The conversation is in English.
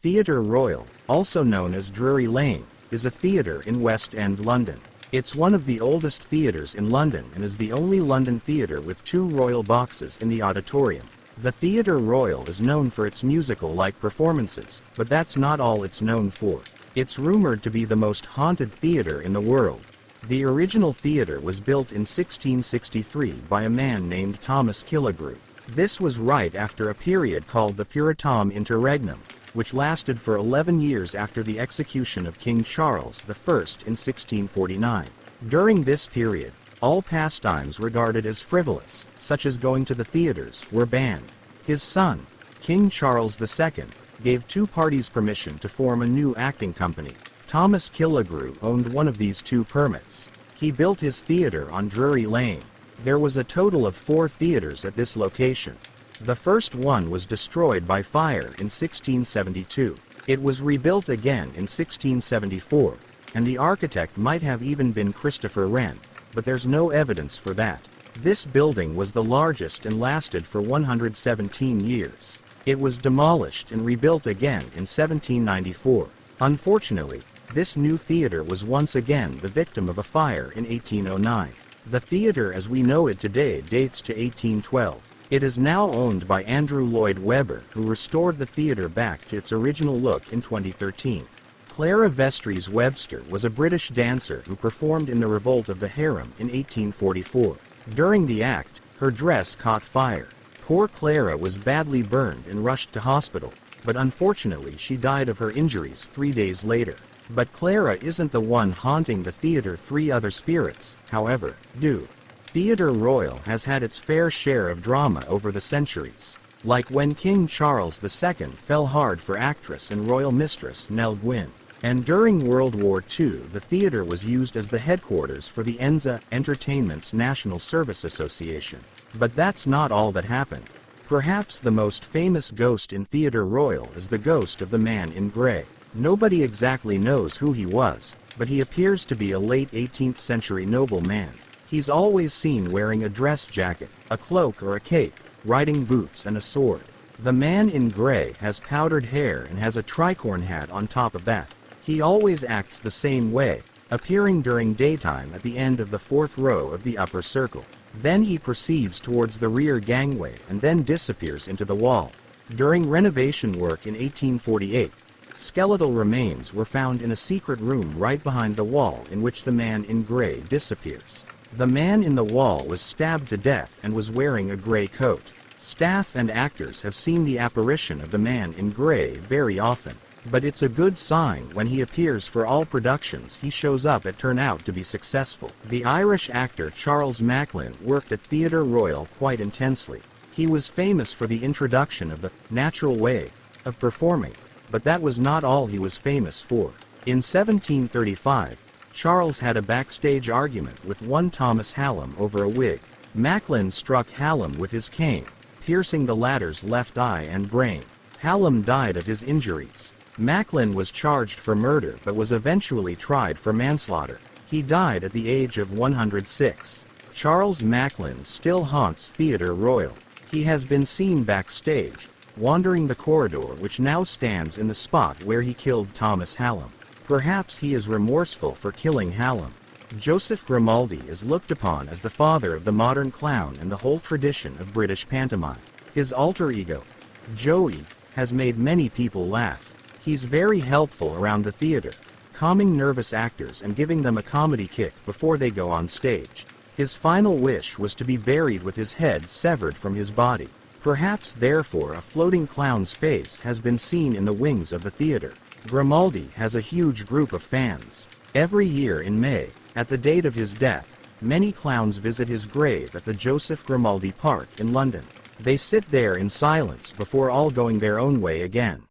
Theatre Royal, also known as Drury Lane, is a theatre in West End London. It's one of the oldest theatres in London and is the only London theatre with two royal boxes in the auditorium. The Theatre Royal is known for its musical-like performances, but that's not all it's known for. It's rumored to be the most haunted theatre in the world. The original theatre was built in 1663 by a man named Thomas Killigrew. This was right after a period called the Puritam Interregnum, which lasted for 11 years after the execution of King Charles I in 1649. During this period, all pastimes regarded as frivolous, such as going to the theaters, were banned. His son, King Charles II, gave two parties permission to form a new acting company. Thomas Killigrew owned one of these two permits. He built his theatre on Drury Lane. There was a total of 4 theatres at this location. The first one was destroyed by fire in 1672. It was rebuilt again in 1674, and the architect might have even been Christopher Wren, but there's no evidence for that. This building was the largest and lasted for 117 years. It was demolished and rebuilt again in 1794. Unfortunately, this new theatre was once again the victim of a fire in 1809. The theatre as we know it today dates to 1812. It is now owned by Andrew Lloyd Webber, who restored the theatre back to its original look in 2013. Clara Vestries Webster was a British dancer who performed in the Revolt of the Harem in 1844. During the act, her dress caught fire. Poor Clara was badly burned and rushed to hospital, but unfortunately she died of her injuries 3 days later. But Clara isn't the one haunting the theatre. 3 other spirits, however, do. Theatre Royal has had its fair share of drama over the centuries, like when King Charles II fell hard for actress and royal mistress Nell Gwyn. And during World War II the theatre was used as the headquarters for the ENZA, Entertainment's National Service Association. But that's not all that happened. Perhaps the most famous ghost in Theatre Royal is the ghost of the man in grey. Nobody exactly knows who he was, but he appears to be a late 18th century nobleman. He's always seen wearing a dress jacket, a cloak or a cape, riding boots and a sword. The man in grey has powdered hair and has a tricorn hat on top of that. He always acts the same way, appearing during daytime at the end of the 4th row of the upper circle. Then he proceeds towards the rear gangway and then disappears into the wall. During renovation work in 1848, skeletal remains were found in a secret room right behind the wall in which the man in grey disappears. The man in the wall was stabbed to death and was wearing a grey coat. Staff and actors have seen the apparition of the man in grey very often, but it's a good sign when he appears for all productions he shows up at turn out to be successful. The Irish actor Charles Macklin worked at Theatre Royal quite intensely. He was famous for the introduction of the natural way of performing, but that was not all he was famous for. In 1735, Charles had a backstage argument with one Thomas Hallam over a wig. Macklin struck Hallam with his cane, piercing the latter's left eye and brain. Hallam died of his injuries. Macklin was charged for murder but was eventually tried for manslaughter. He died at the age of 106. Charles Macklin still haunts Theatre Royal. He has been seen backstage, wandering the corridor which now stands in the spot where he killed Thomas Hallam. Perhaps he is remorseful for killing Hallam. Joseph Grimaldi is looked upon as the father of the modern clown and the whole tradition of British pantomime. His alter ego, Joey, has made many people laugh. He's very helpful around the theatre, calming nervous actors and giving them a comedy kick before they go on stage. His final wish was to be buried with his head severed from his body. Perhaps therefore a floating clown's face has been seen in the wings of the theatre. Grimaldi has a huge group of fans. Every year in May, at the date of his death, many clowns visit his grave at the Joseph Grimaldi Park in London. They sit there in silence before all going their own way again.